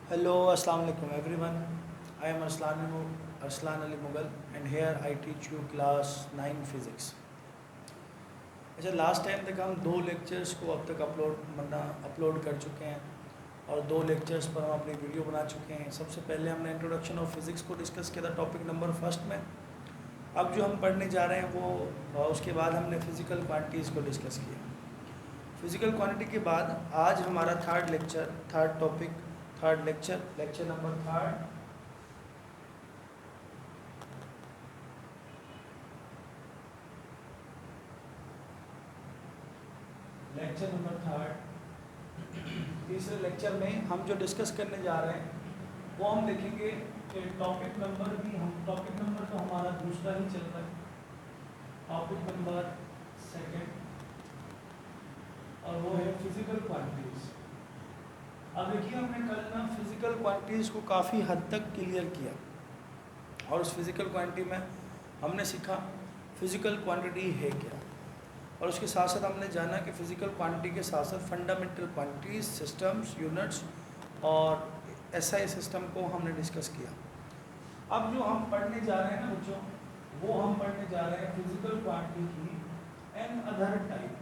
Hello, Assalamu alaikum everyone. I am Arslan Ali Mughal and here I teach you class 9 physics. अच्छा, last time तक हम दो lectures को अब तक अपलोड कर चुके हैं और दो लेक्चर्स पर हम अपनी वीडियो बना चुके हैं। सबसे पहले हमने इंट्रोडक्शन ऑफ फिज़िक्स को डिस्कस किया था टॉपिक नंबर फर्स्ट में। अब जो हम पढ़ने जा रहे हैं वो उसके बाद हमने फ़िज़िकल क्वांटिटीज़ को डिस्कस किया। फ़िज़िकल क्वांटिटी के बाद आज हमारा थर्ड लेक्चर नंबर थर्ड तीसरे लेक्चर में हम जो डिस्कस करने जा रहे हैं वो हम देखेंगे कि टॉपिक नंबर तो हमारा दूसरा ही चल रहा है, टॉपिक नंबर सेकंड, और वो है फिजिकल क्वांटिटीज़। अब देखिए, हमने कल ना फिजिकल क्वांटिटीज़ को काफ़ी हद तक क्लियर किया और उस फिजिकल क्वांटिटी में हमने सीखा फिजिकल क्वांटिटी है क्या, और उसके साथ साथ हमने जाना कि फ़िज़िकल क्वांटिटी के साथ साथ फंडामेंटल क्वांटिटीज़, सिस्टम्स, यूनिट्स और एसआई सिस्टम को हमने डिस्कस किया। अब जो हम पढ़ने जा रहे हैं ना बच्चों, वो हम पढ़ने जा रहे हैं फिजिकल क्वांटिटी की another type.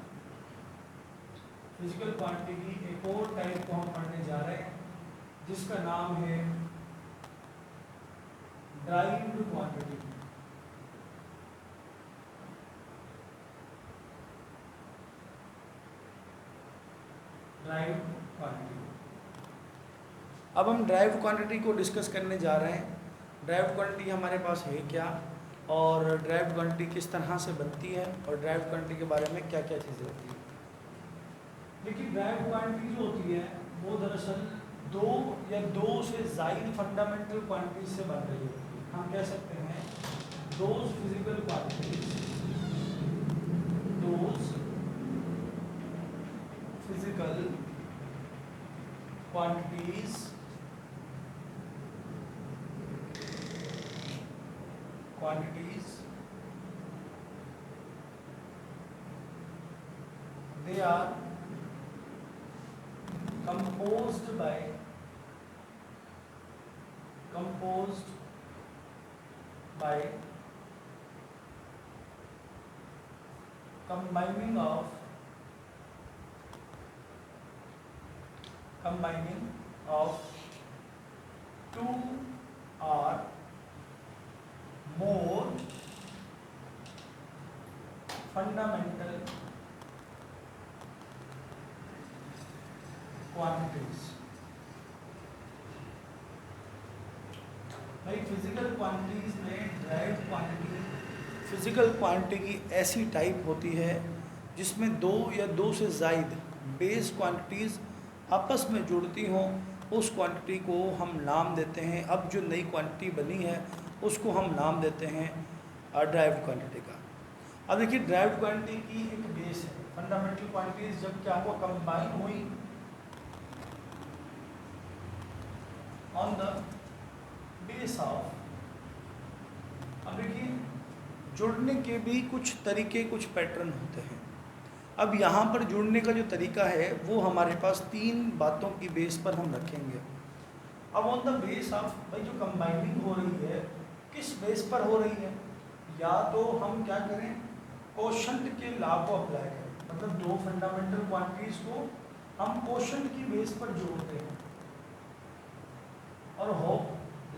Physical quantity की एक और टाइप को हम पढ़ने जा रहे हैं जिसका नाम है ड्राइव्ड क्वांटिटी। Derived quantity. अब हम ड्राइव्ड क्वांटिटी को डिस्कस करने जा रहे हैं। ड्राइव्ड क्वांटिटी हमारे पास है क्या, और ड्राइव्ड क्वांटिटी किस तरह से बनती है, और ड्राइव्ड क्वांटिटी के बारे में क्या क्या चीज़ें होती हैं। देखिए, ड्राइव्ड क्वांटिटी जो होती है वो दरअसल दो या दो से ज़ायद फंडामेंटल क्वांटिटीज से बन रही होती है। हम कह सकते हैं those physical quantities, those physical quantities they are composed by combining of two or more fundamental quantities। भाई, फिजिकल क्वांटिटीज में ड्राइव्ड क्वांटिटी फिजिकल क्वांटिटी की ऐसी टाइप होती है जिसमें दो या दो से ज़ायद बेस क्वांटिटीज़ आपस में जुड़ती हों। उस क्वांटिटी को हम नाम देते हैं, अब जो नई क्वांटिटी बनी है उसको हम नाम देते हैं ड्राइव्ड क्वांटिटी का। अब देखिए, ड्राइव्ड क्वांटिटी की एक बेस है। फंडामेंटल क्वांटिटीज जब क्या हुआ, कंबाइन हुई ऑन द बेस ऑफ। अब देखिए, जुड़ने के भी कुछ तरीके, कुछ पैटर्न होते हैं। अब यहाँ पर जुड़ने का जो तरीका है वो हमारे पास तीन बातों की बेस पर हम रखेंगे। अब ऑन द बेस ऑफ, भाई जो कंबाइनिंग हो रही है किस बेस पर हो रही है, या तो हम क्या करें, कोशेंट के लॉ को अप्लाई करें, मतलब दो फंडामेंटल क्वांटिटीज को हम कोशेंट की बेस पर जोड़ते हैं। और हो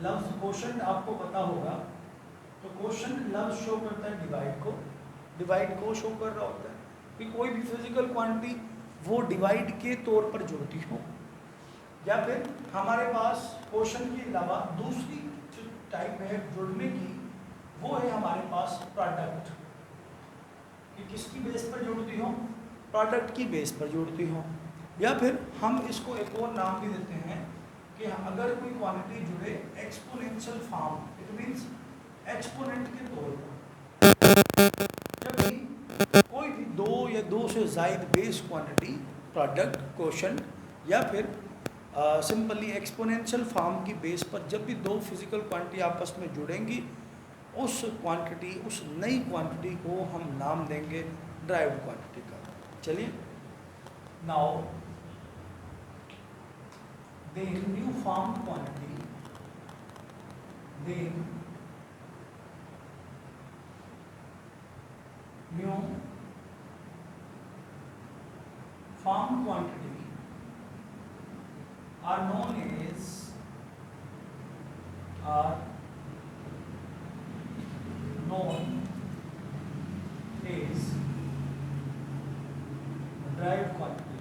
लफ्ज कोशेंट आपको पता होगा, तो कोशेंट लफ्ज शो करता है डिवाइड को शो कर रहा होता है कि कोई भी फिजिकल क्वांटिटी वो डिवाइड के तौर पर जुड़ती हो, या फिर हमारे पास कोशेंट के अलावा दूसरी जो टाइप है जुड़ने की वो है हमारे पास प्रोडक्ट, कि किसकी बेस पर जुड़ती हो, प्रोडक्ट की बेस पर जुड़ती हो। या फिर हम इसको एक और नाम भी देते हैं कि अगर कोई क्वांटिटी जुड़े exponential form, it means exponent के तौर पर। जब भी कोई भी दो या दो से ज़ायद बेस क्वांटिटी, प्रोडक्ट, कोशेंट या फिर सिंपली एक्सपोनेंशियल फॉर्म की बेस पर जब भी दो फिजिकल क्वांटिटी आपस में जुड़ेंगी, उस क्वांटिटी, उस नई क्वांटिटी को हम नाम देंगे ड्राइव्ड क्वांटिटी का। चलिए, now then new found quantity, then new found quantity are known as derived quantity।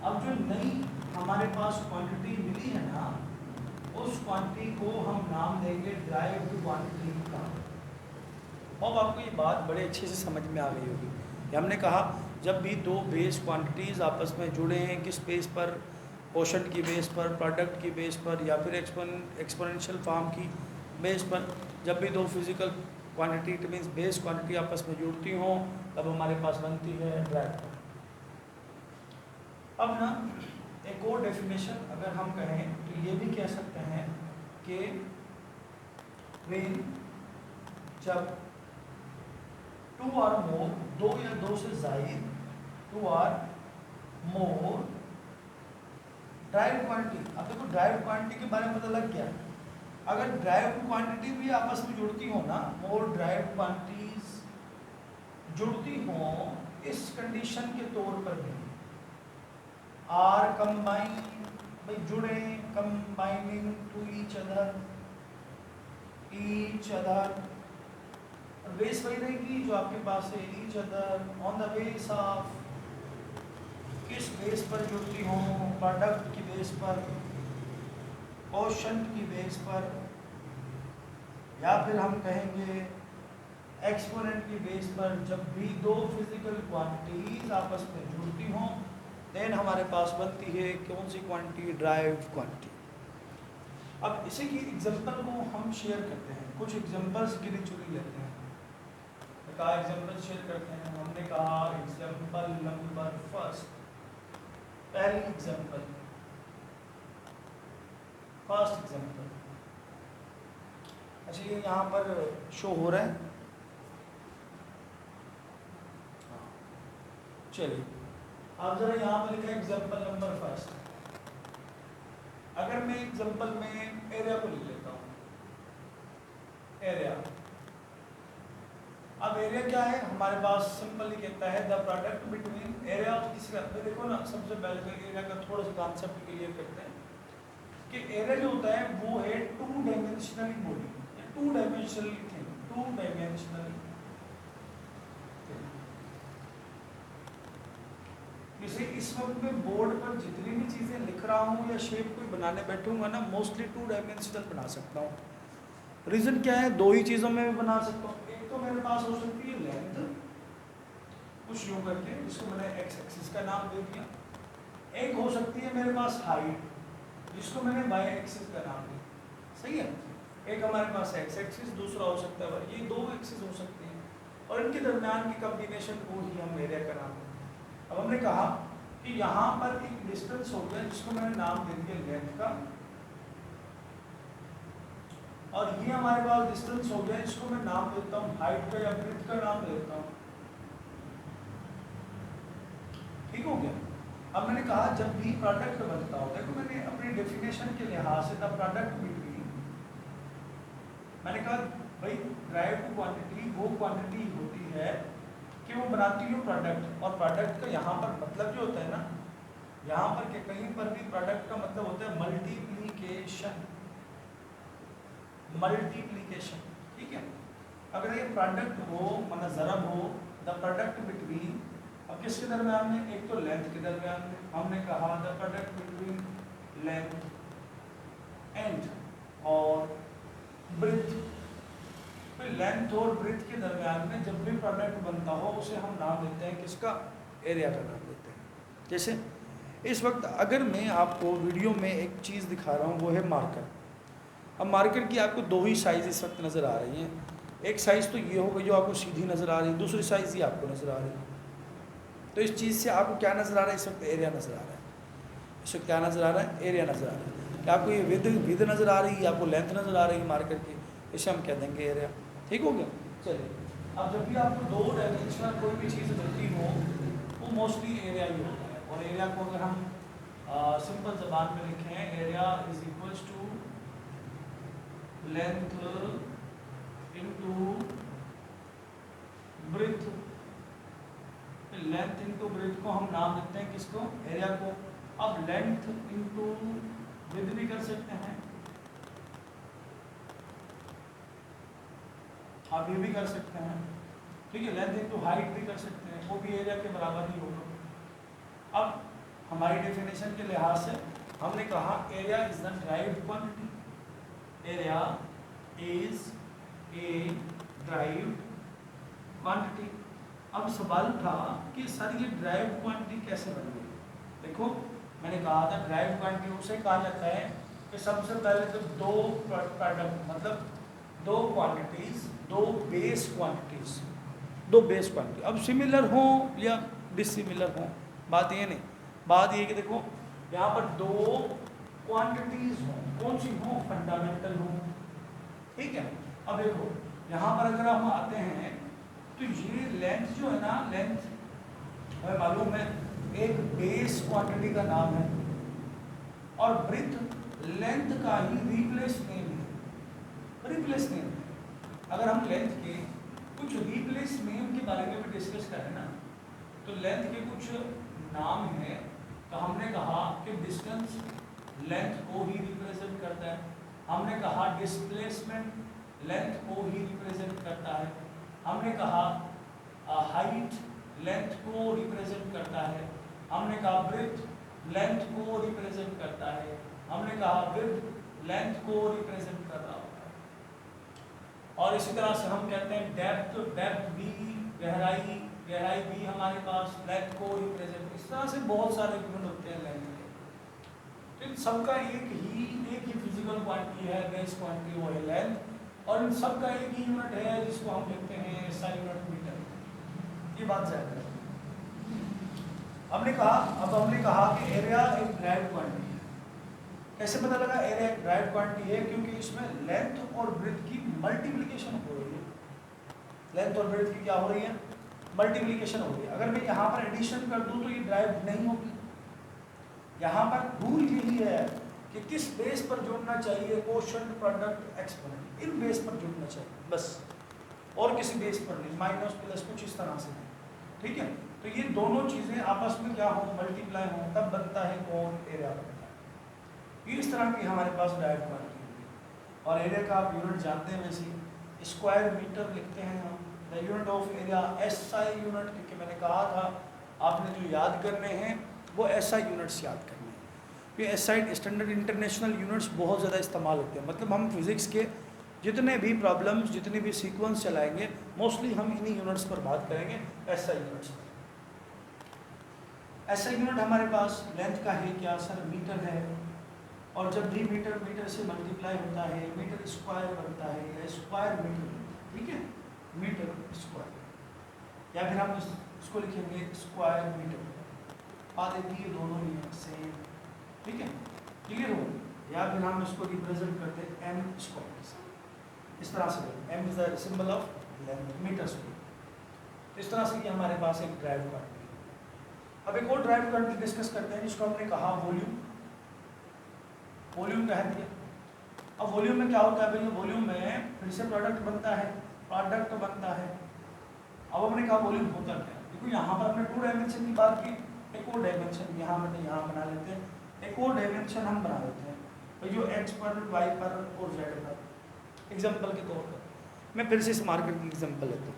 अब जो नई हमारे पास क्वांटिटी मिली है ना, उस क्वांटिटी को हम नाम देंगे derived क्वांटिटी का। अब आपको ये बात बड़े अच्छे से समझ में आ गई होगी। हमने कहा जब भी दो बेस क्वांटिटीज़ आपस में जुड़े हैं, किस बेस पर, क्वोशंट की बेस पर, प्रोडक्ट की बेस पर, या फिर एक्सपोनेंशियल फॉर्म की बेस पर, जब भी दो physical quantity it means base quantity आपस में जुड़ती हों, तब हमारे पास बनती है ड्राइव। अब ना एक और डेफिनेशन अगर हम कहें तो ये भी कह सकते हैं कि जब टू और मोर, दो या दो से ज़ायद, टू और मोर ड्राइव क्वांटिटी। अब देखो ड्राइव क्वांटिटी के बारे में पता लग गया। अगर ड्राइव क्वांटिटी भी आपस में जुड़ती हो ना, मोर ड्राइव क्वांटिटीज जुड़ती हो, इस कंडीशन के तौर पर भी आर कंबाइन, भाई जुड़े, combining to each other, base वही रहेगी जो आपके पास है, each other on the base of, किस बेस पर जुड़ती हो, प्रोडक्ट की बेस पर, क्वोशंट की बेस पर, या फिर हम कहेंगे एक्सपोनेंट की बेस पर। जब भी दो फिजिकल क्वांटिटीज आपस में जुड़ती हों, देन हमारे पास बनती है कौन सी क्वांटिटी, ड्राइव्ड क्वांटिटी। अब इसी की एग्जांपल को हम शेयर करते हैं, कुछ एग्जांपल्स गिनी चुनी लेते हैं। कहा एग्जांपल शेयर करते हैं। हमने कहा एग्जांपल नंबर फर्स्ट, पहली एग्जांपल, फर्स्ट एग्जांपल। अच्छा ये यहाँ पर शो हो रहा है, चलिए आप जरा यहाँ पर लिखा है एग्जांपल नंबर फर्स्ट। अगर मैं एग्जांपल में एरिया को लिख लेता हूँ, एरिया। अब एरिया क्या है हमारे पास, सिंपली कहता है the product between area of, इसका देखो ना, सबसे पहले तो एरिया का थोड़ा सा कॉन्सेप्ट क्लियर करते हैं कि एरिया जो होता है वो है two dimensional body, two dimensional thing, two dimensional. जैसे इस वक्त में बोर्ड पर जितनी भी चीज़ें लिख रहा हूँ या शेप कोई बनाने बैठूंगा ना, मोस्टली टू डायमेंशनल बना सकता हूँ। रीज़न क्या है, दो ही चीज़ों में बना सकता हूँ। एक तो मेरे पास हो सकती है लेंथ, कुछ यूँ करके जिसको मैंने एक्स एक्सिस का नाम दे दिया। एक हो सकती है मेरे पास हाइट, जिसको मैंने वाई एक्सिस का नाम दिया। सही है, एक हमारे पास एक्स एक्सिस, दूसरा हो सकता है वाई। ये दो एक्सिस हो सकती हैं और इनके दरमियान की कॉम्बिनेशन को ही हम एरिया का नाम देते हैं। अब हमने कहा कि यहाँ पर एक डिस्टेंस हो गया जिसको मैंने नाम दे दिया लेंथ का, और ये हमारे पास डिस्टेंस हो गया जिसको मैं नाम देता हूँ हाइट का या ब्रेथ का नाम देता हूँ। ठीक हो गया। अब मैंने कहा जब भी प्रोडक्ट बनता हो, देखो मैंने अपनी डेफिनेशन के लिहाज से द प्रोडक्ट बिटवीन, मैंने कहा भाई ड्राइव्ड क्वांटिटी वो क्वांटिटी होती है कि वो बनाती हो प्रोडक्ट, और प्रोडक्ट का यहाँ पर मतलब जो होता है ना, यहाँ पर के कहीं पर भी प्रोडक्ट का मतलब होता है मल्टीप्लिकेशन, मल्टीप्लिकेशन। ठीक है, अगर ये प्रोडक्ट हो मतलब ज़रब हो, द प्रोडक्ट बिटवीन, अब किसके दरम्यान में, एक तो लेंथ के दरम्यान में, हमने कहा the product between length and और ब्रेथ। फिर लेंथ और ब्रेथ के दरम्यान में जब भी प्रोडक्ट बनता हो उसे हम नाम देते हैं किसका, एरिया का नाम देते हैं। जैसे इस वक्त अगर मैं आपको वीडियो में एक चीज़ दिखा रहा हूँ वो है मार्कर। अब मार्कर की आपको दो ही साइज़ इस वक्त नज़र आ रही हैं। एक साइज़ तो ये होगी जो आपको सीधी नज़र आ रही है, दूसरी साइज़ ये आपको नज़र आ रही है। तो इस चीज़ से आपको क्या नज़र आ रहा है, इस वक्त एरिया नज़र आ रहा है। इस वक्त क्या नज़र आ रहा है, एरिया नज़र आ रहा है। क्या आपको ये विद नज़र आ रही है, आपको लेंथ नज़र आ रही है मार्कर की, इसे हम कह देंगे एरिया। ठीक हो गया। चलिए अब जब भी आपको दो डायमेंशनल कोई भी चीज़ मिलती हो वो मोस्टली एरिया ही होता है। और एरिया को अगर हम सिंपल जबान में लिखे हैं, area is equals to length into breadth. Length into breadth को हम नाम देते हैं किसको, एरिया को। अब लेंथ इनटू ब्रेथ भी कर सकते हैं, आप ये भी कर सकते हैं, ठीक है। लेंथ इनटू हाइट भी कर सकते हैं, वो भी एरिया के बराबर ही होगा। अब हमारी डेफिनेशन के लिहाज से हमने कहा area is the derived quantity, area is a derived quantity. अब सवाल था कि सर ये ड्राइव्ड क्वांटिटी कैसे बन गई। देखो मैंने कहा था ड्राइव्ड क्वांटिटी उसे कहा जाता है कि सबसे पहले तो दो प्रोडक्ट, मतलब दो क्वांटिटीज, दो बेस क्वांटिटीज, दो बेस क्वांटिटी अब सिमिलर हो या डिसिमिलर हो, बात ये नहीं, बात ये कि देखो यहाँ पर दो क्वांटिटीज हो, कौन सी हो, फंडामेंटल हो, ठीक है। अब देखो यहाँ पर अगर हम आते हैं तो ये लेंथ जो है ना, लेंथ हमें मालूम है एक बेस क्वांटिटी का नाम है, और ब्रेथ लेंथ का ही रिप्लेस नेम है, रिप्लेस नेम है। अगर हम लेंथ के कुछ रिप्लेस नेम के बारे में भी डिस्कस करें ना, तो लेंथ के कुछ नाम है, तो हमने कहा कि डिस्टेंस लेंथ को ही रिप्रेजेंट करता है, हमने कहा डिस्प्लेसमेंट लेंथ को ही रिप्रेजेंट करता है, हमने कहा हाइट लेंथ को रिप्रेजेंट करता है, हमने कहा ब्रेथ लेंथ को रिप्रेजेंट करता है, हमने कहा विड्थ लेंथ को रिप्रेजेंट कर रहा होता है। और इसी तरह से हम कहते हैं डेप्थ, डेप्थ भी, गहराई, गहराई भी हमारे पास लेंथ को रिप्रेजेंट, इस तरह से बहुत सारे गुण होते हैं लेंथ के। तो इन सबका एक ही फिजिकल क्वांटिटी है, बेस क्वांटिटी वो है लेंथ, और इन सबका एक ही यूनिट है जिसको हम लिखते हैं SI यूनिट मीटर। ये बात जाहिर है। हमने कहा कि एरिया एक ड्राइव्ड क्वांटिटी है। कैसे पता लगा एरिया एक ड्राइव्ड क्वांटिटी है? क्योंकि इसमें लेंथ और ब्रेथ की मल्टीप्लिकेशन हो रही है। लेंथ और ब्रेथ की क्या हो रही है? मल्टीप्लिकेशन हो रही है। अगर मैं यहाँ पर एडिशन कर दूँ तो ये ड्राइव्ड नहीं होगी। यहाँ पर रूल यही है कि किस बेस पर जोड़ना चाहिए, क्वोशंट, प्रोडक्ट, एक्सपोनेंट, इन बेस पर जोड़ना चाहिए बस, और किसी बेस पर नहीं, माइनस प्लस कुछ इस तरह से, ठीक है। तो ये दोनों चीज़ें आपस में क्या हो, मल्टीप्लाई हो, तब बनता है कौन, एरिया बनता है। ये इस तरह की हमारे पास ड्राइव्ड क्वांटिटी होगी। और एरिया का आप यूनिट जानते हैं, वैसे स्क्वायर मीटर लिखते हैं हम, the unit of area SI unit, क्योंकि मैंने कहा था आपने जो याद करने हैं वो SI यूनिट्स याद करने हैं। ये SI स्टैंडर्ड इंटरनेशनल यूनिट्स बहुत ज़्यादा इस्तेमाल होते हैं। मतलब हम फिज़िक्स के जितने भी प्रॉब्लम्स, जितने भी सीक्वेंस चलाएंगे, मोस्टली हम इन्हीं यूनिट्स पर बात करेंगे, SI यूनिट्स पर। SI यूनिट हमारे पास लेंथ का है क्या सर? मीटर है। और जब भी मीटर मीटर से मल्टीप्लाई होता है, मीटर स्क्वायर बनता है, या स्क्वायर मीटर, ठीक है, मीटर स्क्वायर, या फिर हम इसको लिखेंगे स्क्वायर मीटर। बात एक ही, दोनों ही है सेम, ठीक है, क्लियर हो। या फिर हम इसको रिप्रेजेंट करते हैं M स्क्वायर, इस तरह से M is the symbol of length, metre square. इस तरह से कि हमारे पास एक ड्राइव क्वांटिटी। अब एक और ड्राइव क्वांटिटी डिस्कस करते हैं जिसको हमने कहा वॉल्यूम। वॉल्यूम कह दिया। अब वॉल्यूम में क्या होता है भाई? वॉल्यूम में फिर से प्रोडक्ट बनता है, प्रोडक्ट बनता है। अब हमने कहा वॉल्यूम होता क्या है? देखो यहाँ पर हमने 2 डायमेंशन की बात की, एक और डायमेंशन यहाँ पर यहाँ बना लेते हैं, एक और डायमेंशन हम बना लेते हैं भाई, जो X पर, Y पर और Z पर। एग्जाम्पल के तौर पर मैं फिर से इस मार्केट की एग्जाम्पल लेता हूँ।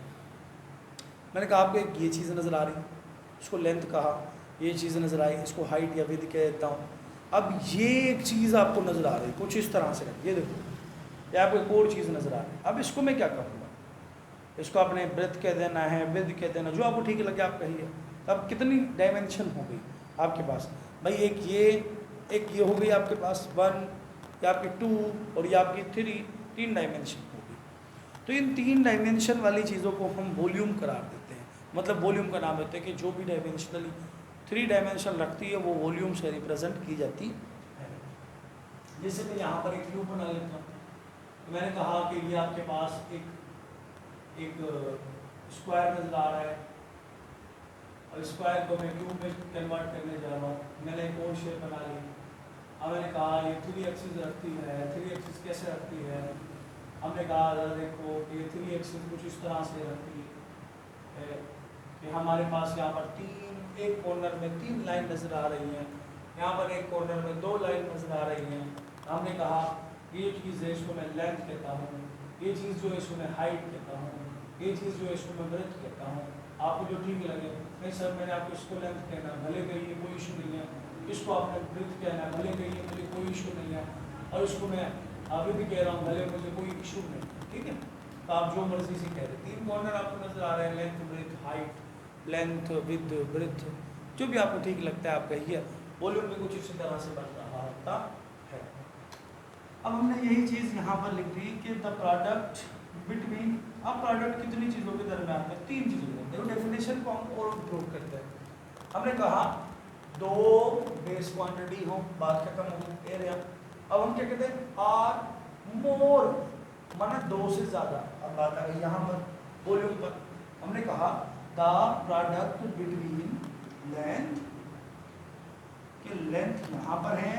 मैंने कहा आपको एक ये चीज़ नज़र आ रही, इसको लेंथ कहा, ये चीज़ नज़र आई, इसको हाइट या विड्थ कह देता हूँ। अब ये एक चीज़ आपको नज़र आ रही कुछ इस तरह से, ये देखो, ये आपको एक और चीज़ नज़र आ रही है। अब इसको मैं क्या कहूँगा? इसको आपने ब्रेथ कह देना है, विड्थ कह देना, जो आपको ठीक लगे आप कहिए। अब कितनी डायमेंशन हो गई आपके पास भाई? एक ये हो गई आपके पास 1, या आपकी 2, और ये आपकी 3 डायमेंशन हो गई। तो इन 3 डायमेंशन वाली चीज़ों को हम वॉल्यूम करार देते हैं। मतलब वॉल्यूम का नाम देते हैं कि जो भी डायमेंशनली 3 डायमेंशन रखती है वो वॉल्यूम से रिप्रेजेंट की जाती है। जैसे मैं यहाँ पर एक क्यूब बना लेता हूँ, तो मैंने कहा कि ये आपके पास एक स्क्वायर नज़र आ रहा है, और स्क्वायर को मैं क्यूब में कन्वर्ट करने जा रहा हूँ। मैंने एक और शेप बना ली। अब मैंने कहा ये 3 एक्सिस रखती है। 3 एक्सिस कैसे रखती है? हमने कहा देखो ये 3 एक्सिस कुछ इस तरह से रखती है कि हमारे पास यहाँ पर एक कॉर्नर में 3 लाइन नज़र आ रही हैं, यहाँ पर एक कॉर्नर में 2 लाइन नज़र आ रही हैं। हमने कहा ये चीज़ है इसको मैं लेंथ कहता हूँ, ये चीज़ जो है इसको मैं हाइट कहता हूँ, ये चीज़ जो है इसको मैं ब्रेथ कहता हूँ। आपको जो ठीक लगे। नहीं सर मैंने आपको इसको लेंथ कहना भले कहिए, कोई इशू नहीं है। इसको आपने ब्रेथ कहना है भले कहिए, मुझे कोई इशू नहीं है। और इसको मैं अभी भी कह रहा हूँ भले, मुझे कोई इशू नहीं है। ठीक है, तो आप जो मर्जी से कह रहे। 3 कॉर्नर आपको नजर आ रहे हैं, length breadth height, length with breadth, जो भी आपको ठीक लगता है आप कहिए। वॉल्यूम भी कुछ इसी तरह से बन रहा होता है। अब हमने यही चीज़ यहाँ पर लिख दी कि द प्रोडक्ट बिटवीन। अब प्रोडक्ट कितनी चीज़ों के दरम्यान में? 3 चीज़ों में। देखो डेफिनेशन को हम और इम्प्रूव करते हैं। हमने कहा 2 बेस क्वांटिटी हो, बात खत्म हो गई एरिया। अब हम क्या कहते हैं? आर मोर, माना 2 से ज़्यादा। अब बात आ गई यहाँ पर वॉल्यूम पर। हमने कहा द प्रोडक्ट बिटवीन लेंथ, कि लेंथ यहाँ पर है,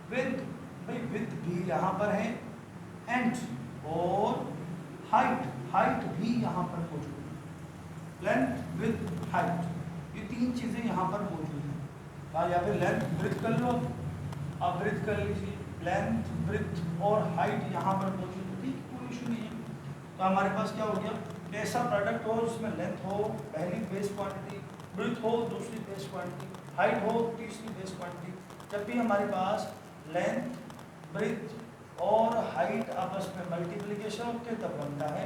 विद, भाई विद भी यहाँ पर है, एंड और हाइट, हाइट भी यहाँ पर मौजूद है। लेंथ विद हाइट, ये 3 चीज़ें यहाँ पर मौजूद हैं। यहाँ पे लेंथ ब्रेथ कर लो, आप ब्रेथ कर लीजिए। लेंथ ब्रेथ और हाइट यहाँ पर मौजूद है, ठीक, कोई इशू नहीं है। तो हमारे पास क्या हो गया? ऐसा प्रोडक्ट हो जिसमें लेंथ हो पहली बेस क्वांटिटी, ब्रेथ हो दूसरी बेस क्वांटिटी, हाइट हो तीसरी बेस क्वांटिटी। जब भी हमारे पास लेंथ ब्रेथ और हाइट आपस में मल्टीप्लिकेशन होते हैं तब बनता है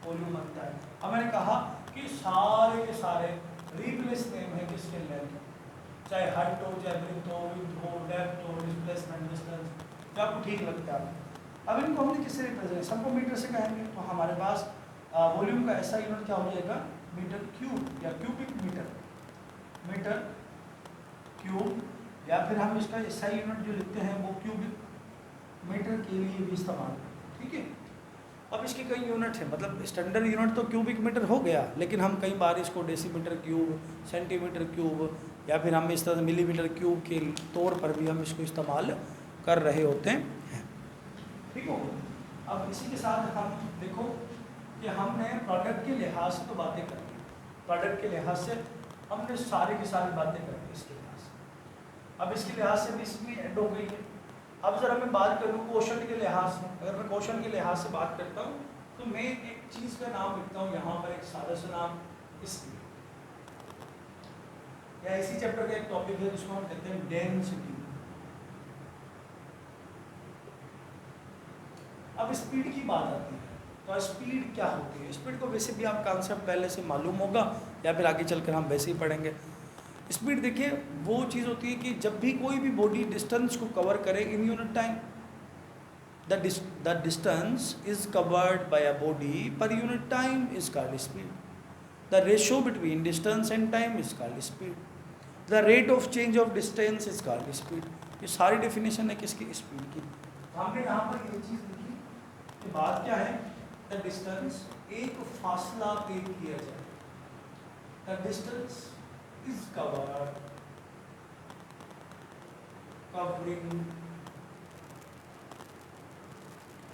वॉल्यूम बनता है। अब मैंने कहा कि सारे के सारे रिप्लेस नेम है किसके? लेंथ, चाहे हाइट हो, चाहे ब्रेथ हो, विड्थ हो, डेप्थ हो, डिस्प्लेसमेंट, डिस्टेंस, जो आपको ठीक लगता है। अब इनको हमने किससे रिप्रेजेंट? सबको मीटर से कहेंगे। तो हमारे पास वॉल्यूम का ऐसा यूनिट क्या हो जाएगा? मीटर क्यूब या क्यूबिक मीटर, मीटर क्यूब, या फिर हम इसका ऐसा यूनिट जो लिखते हैं वो क्यूबिक मीटर के लिए भी इस्तेमाल। ठीक है, अब इसके कई यूनिट हैं, मतलब स्टैंडर्ड यूनिट तो क्यूबिक मीटर हो गया, लेकिन हम कई बार इसको डेसीमीटर क्यूब, सेंटीमीटर क्यूब, या फिर हम इस तरह मिलीमीटर क्यूब के तौर पर भी हम इसको इस्तेमाल कर रहे होते हैं। ठीक हो, अब इसी के साथ हम देखो कि हमने प्रोडक्ट के लिहाज से तो बातें कर ली, प्रोडक्ट के लिहाज से हमने सारी की सारी बातें कर ली इसके लिहाज से। अब इसके लिहाज से भी इसमें ऐड हो गई है। अब जरा मैं बात करूँ क्वोशंट के लिहाज से। अगर मैं क्वोशंट के लिहाज से बात करता हूँ तो मैं एक चीज़ का नाम लिखता हूँ यहाँ पर, एक सादा सा नाम स्पीड, या इसी चैप्टर का एक टॉपिक है जिसको हम कहते हैं डेंसिटी। अब स्पीड की बात आती है, तो स्पीड क्या होती है? स्पीड को वैसे भी आप कॉन्सेप्ट पहले से मालूम होगा, या फिर आगे चलकर हम वैसे ही पढ़ेंगे। स्पीड देखिए वो चीज़ होती है कि जब भी कोई भी बॉडी डिस्टेंस को कवर करे in unit time, the distance is covered by a body per unit time is called speed. The ratio between distance and time is called speed. The rate of change of distance is called speed. ये सारी definition है किसकी? Speed की। हमने यहाँ पर ये चीज़ लिखी कि बात क्या है? द डिस्टेंस, एक फासला तय किया जाए। The distance is covered, covering.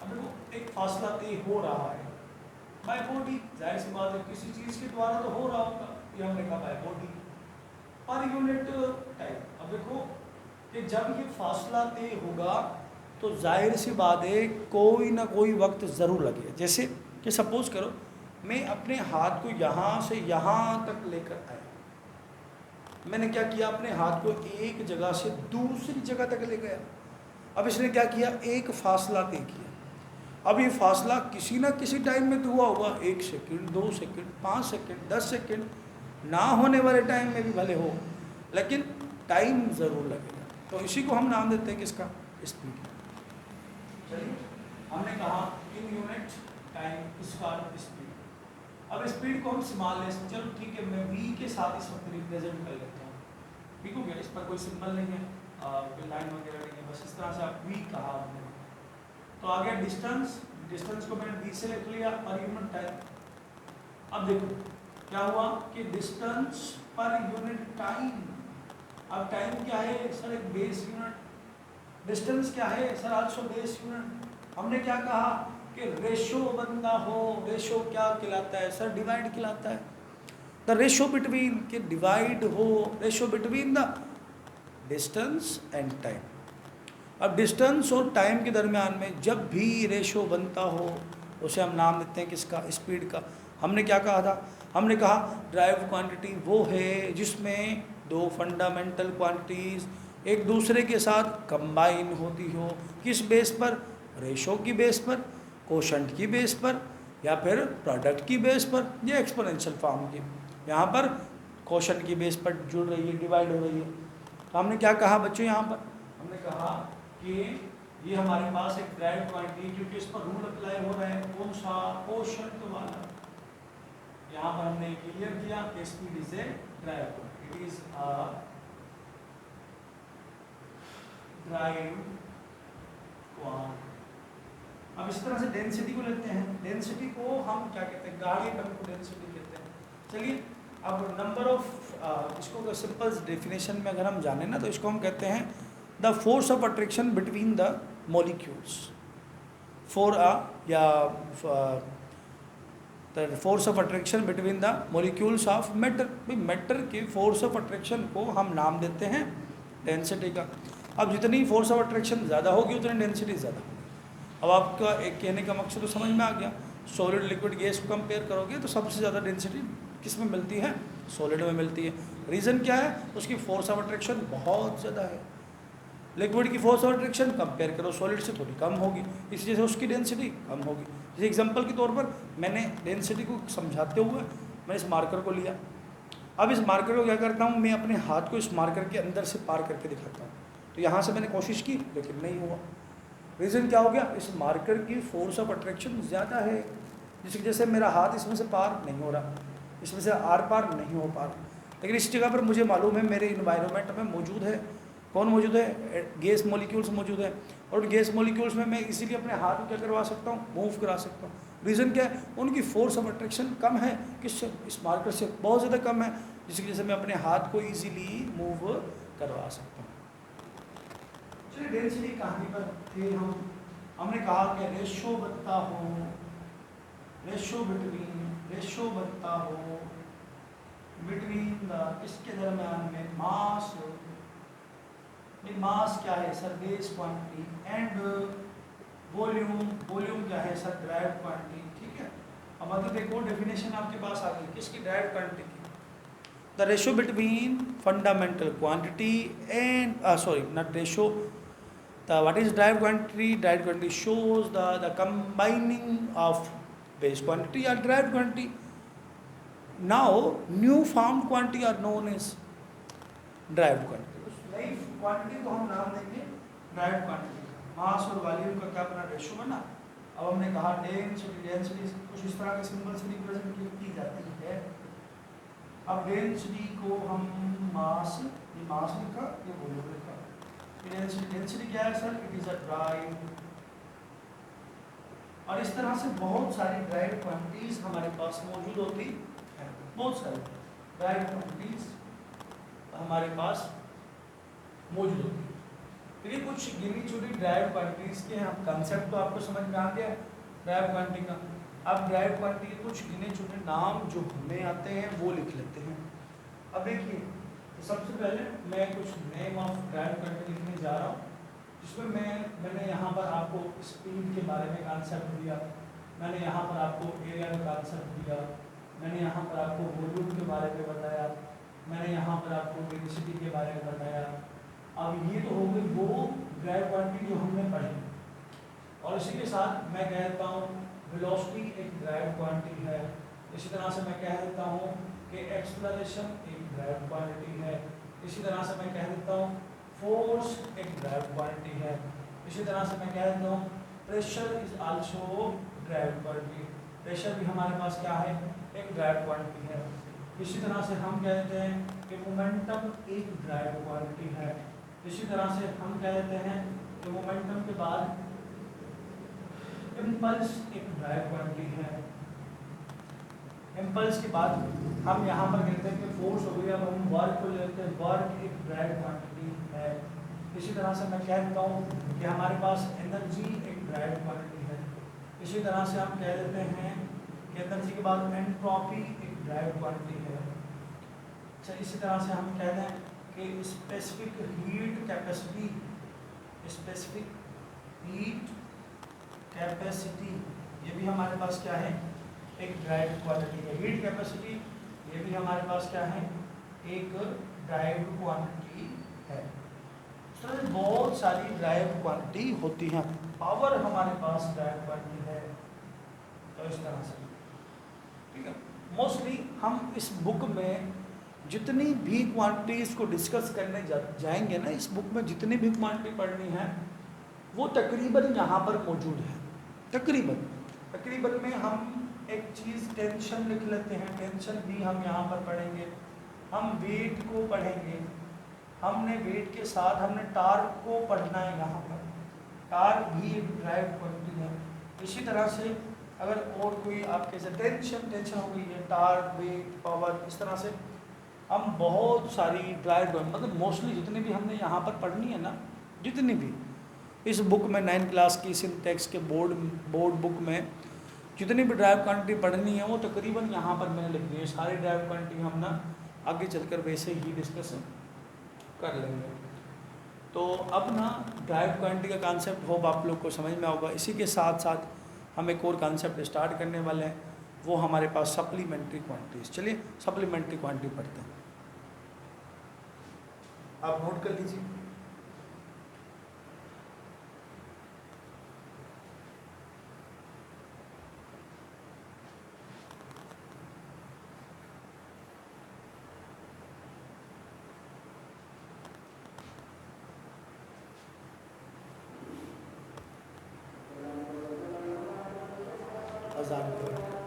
अब देखो एक फासला तय हो रहा है बाय बॉडी, जाहिर सी बात है किसी चीज के द्वारा तो हो रहा होगा, ये हमने कहा by body per unit time. अब देखो कि जब ये फासला तय होगा तो जाहिर सी बात है कोई ना कोई वक्त ज़रूर लगेगा। जैसे कि सपोज करो मैं अपने हाथ को यहाँ से यहाँ तक लेकर आया, मैंने क्या किया? अपने हाथ को एक जगह से दूसरी जगह तक ले गया। अब इसने क्या किया? एक फासला तय किया। अब ये फासला किसी ना किसी टाइम में तो हुआ होगा, 1 सेकंड, 2 सेकंड, 5 सेकंड, 10 सेकंड, ना होने वाले टाइम में भी भले हो, लेकिन टाइम ज़रूर लगेगा। तो इसी को हम नाम देते हैं किसका? स्पीड। चलिए हमने कहा इन यूनिट टाइम इसका स्पीड। अब स्पीड को हम स्मॉल लेस, चलो ठीक है मैं v के साथ इस वक्त रिप्रेजेंट कर लेता हूँ। ठीक हो गया, इस पर कोई सिंबल नहीं है, कोई लाइन वगैरह नहीं है, बस इस तरह से आप v कहा हमने। तो आ गया डिस्टेंस, डिस्टेंस को मैंने v से लिख लिया और यूनिट टाइम। अब देखो क्या हुआ कि डिस्टेंस पर यूनिट टाइम। अब टाइम क्या है सर, एक बेस यूनिट। डिस्टेंस क्या है सर, आल्सो बेस यूनिट। हमने क्या कहा कि रेशो बनता हो, रेशो क्या कहलाता है सर, डिवाइड कहलाता है। द रेशो बिटवीन के डिवाइड हो, ratio between the distance and time. अब डिस्टेंस और टाइम के दरमियान में जब भी रेशो बनता हो उसे हम नाम देते हैं किसका, स्पीड का। हमने क्या कहा था, हमने कहा ड्राइव क्वांटिटी वो है जिसमें दो फंडामेंटल क्वांटिटीज एक दूसरे के साथ कंबाइन होती हो। किस बेस पर, रेशो की बेस पर, कोशंट की बेस पर, या फिर प्रोडक्ट की बेस पर, या एक्सपोनेंशियल फॉर्म की। यहाँ पर कोशंट की बेस पर जुड़ रही है, डिवाइड हो रही है। तो हमने क्या कहा बच्चों, यहाँ पर हमने कहा कि ये हमारे पास एक ड्राइव क्वांटिटी, क्योंकि इस पर रूल अप्लाई हो रहा है कौन सा, कोशंट वाला। यहाँ पर हमने क्लियर किया कि speed is a drive quantity, it is a drive quantity. अब इस तरह से डेंसिटी को लेते हैं, डेंसिटी को हम क्या कहते हैं, गाढ़े कण को डेंसिटी कहते हैं। चलिए अब नंबर ऑफ, इसको सिंपल डेफिनेशन में अगर हम जाने ना तो इसको हम कहते हैं the force of attraction between the molecules for या the force of attraction between the molecules of matter. भाई मैटर के फोर्स ऑफ अट्रैक्शन को हम नाम देते हैं डेंसिटी का। अब जितनी फोर्स ऑफ अट्रैक्शन ज़्यादा होगी उतनी डेंसिटी ज़्यादा होगी। अब आपका एक कहने का मकसद तो समझ में आ गया। सॉलिड लिक्विड गैस को कंपेयर करोगे तो सबसे ज़्यादा डेंसिटी किस में मिलती है, सॉलिड में मिलती है। रीज़न क्या है, उसकी फोर्स ऑफ अट्रैक्शन बहुत ज़्यादा है। लिक्विड की फोर्स ऑफ अट्रैक्शन कंपेयर करो सॉलिड से थोड़ी कम होगी, इस वजह से उसकी डेंसिटी कम होगी। जैसे एग्जांपल के तौर पर मैंने डेंसिटी को समझाते हुए मैंने इस मार्कर को लिया। अब इस मार्कर को क्या करता हूँ, मैं अपने हाथ को इस मार्कर के अंदर से पार करके दिखाता हूँ। तो यहाँ से मैंने कोशिश की लेकिन नहीं हुआ। रीज़न क्या हो गया, इस मार्कर की फोर्स ऑफ अट्रैक्शन ज़्यादा है, जिसकी वजह से मेरा हाथ इसमें से पार नहीं हो रहा, इसमें से आर पार नहीं हो पा रहा। लेकिन इस जगह पर मुझे मालूम है मेरे इन्वायरमेंट में मौजूद है, कौन मौजूद है, गैस मॉलिक्यूल्स मौजूद है। और गैस मॉलिक्यूल्स में मैं इसीलिए अपने हाथ को क्या करवा सकता हूँ, मूव करा सकता हूँ। रीज़न क्या है, उनकी फोर्स ऑफ अट्रैक्शन कम है, किससे, इस मार्कर से बहुत ज़्यादा कम है, जिसकी वजह से मैं अपने हाथ को ईजीली मूव करवा सकता हूँ। चलिए डेंसिटी कहानी पर थे हमने कहा कि रेशो बनता हो, रेशो बनता हो बिटवीन द, इसके दरम्यान में मास, मास क्या है sir, base quantity, and volume क्या है सर, ड्राइव क्वांटिटी। ठीक है, अब मतलब एक और डेफिनेशन आपके पास आ गई किसकी, ड्राइव क्वांटिटी की। The ratio between fundamental quantity and not ratio, what is drive quantity? Drive quantity shows the combining of base quantity or drive quantity. Now new formed quantity are known as drive quantity. उस नई quantity को हम नाम देंगे drive quantity। मास और volume का क्या बना, रेशो बना। अब हमने कहा डेंसिटी कुछ इस तरह के सिंबल से रिप्रेजेंट की जाती है। अब डेंसिटी को हम मास, ये मास लिखा, ये वॉल्यूम लिखा। डेंसिटी क्या है sir, it is a drive. और इस तरह से बहुत सारी ड्राइव क्वांटिटीज हमारे पास मौजूद होती है, बहुत सारी ड्राइव क्वांटिटीज हमारे पास मौजूद होती है। फिर ये कुछ गिनी चुनी ड्राइव क्वांटिटीज के हम कंसेप्ट तो आपको समझ में आ गया ड्राइव क्वांटिटी का। अब ड्राइव क्वांटिटी के कुछ गिने चुने नाम जो हमें आते हैं वो लिख लेते हैं। अब देखिए तो सबसे पहले मैं कुछ नेम ऑफ ड्राइव क्वांटिटी लिखने जा रहा हूँ, जिसमें मैंने यहाँ पर आपको स्पीड के बारे में कॉन्सेप्ट दिया, मैंने यहाँ पर आपको एरिया का कॉन्सेप्ट दिया, मैंने यहाँ पर आपको वॉल्यूम के बारे में बताया, मैंने यहाँ पर आपको डेंसिटी के बारे में बताया। अब ये तो हो गई वो ड्राइव क्वांटिटी जो हमने पढ़ी, और इसी के साथ मैं कह देता हूँ वेलोसिटी एक ड्राइव क्वांटिटी है। इसी तरह से मैं कह देता हूँ कि एक्सेलरेशन एक ड्राइव क्वांटिटी है। इसी तरह से मैं कह देता हूँ फोर्स एक ड्राइव क्वांटिटी है। इसी तरह से मैं कह देता हूँ pressure is also drive quantity, pressure भी हमारे पास क्या है, एक ड्राइव क्वांटिटी है। इसी तरह से हम कह देते हैं कि मोमेंटम एक ड्राइव क्वांटिटी है। इसी तरह से हम कह देते हैं कि मोमेंटम के बाद इम्पल्स एक ड्राइव क्वांटिटी है। इम्पल्स के बाद हम यहाँ पर कहते हैं कि फोर्स हो गई। अब हम वर्क को लेते हैं, वर्क एक ड्राइव क्वांटिटी है। इसी तरह से मैं कह देता हूँ कि हमारे पास एनर्जी एक ड्राइव क्वांटिटी है। इसी तरह से हम कह देते हैं कि एनर्जी के बाद एंट्रोपी एक ड्राइव क्वांटिटी है। अच्छा, इसी तरह से हम कह दें कि specific heat capacity, specific heat capacity, ये भी हमारे पास क्या है, एक ड्राइव क्वांटिटी है। हीट कैपेसिटी ये भी हमारे पास क्या है, एक ड्राइव क्वांटिटी है। तो बहुत सारी ड्राइव क्वांटिटी होती हैं। पावर हमारे पास ड्राइव क्वांटिटी है। तो इस तरह से ठीक है। मोस्टली हम इस बुक में जितनी भी क्वांटिटीज़ को डिस्कस करने जाएंगे ना, इस बुक में जितनी भी क्वांटिटी पढ़नी है वो तकरीबन यहाँ पर मौजूद है। तकरीबन में हम एक चीज़ टेंशन लिख लेते हैं, टेंशन भी हम यहाँ पर पढ़ेंगे। हम वेट को पढ़ेंगे, हमने वेट के साथ हमने टार्क को पढ़ना है यहाँ पर। टार्क भी एक ड्राइव क्वांटिटी है। इसी तरह से अगर और कोई आपके से टेंशन हो गई है, टार्क, वेट, पावर, इस तरह से हम बहुत सारी ड्राइव, मतलब मोस्टली जितनी भी हमने यहाँ पर पढ़नी है ना, जितनी भी इस बुक में 9 क्लास की सिंटेक्स के बोर्ड बुक में जितनी भी ड्राइव क्वांटिटी पढ़नी है वो तकरीबन यहाँ पर मैंने लिख दी है। सारी ड्राइव क्वांटिटी हम ना आगे चलकर वैसे ही डिस्कस कर लेंगे। तो अब ना ड्राइव क्वांटिटी का कॉन्सेप्ट होप आप लोग को समझ में होगा। इसी के साथ साथ हम एक और कॉन्सेप्ट स्टार्ट करने वाले हैं, वो हमारे पास सप्लीमेंट्री क्वांटिटीज। चलिए सप्लीमेंट्री क्वांटिटी पढ़ते हैं, आप नोट कर लीजिए। आज़ाद करें।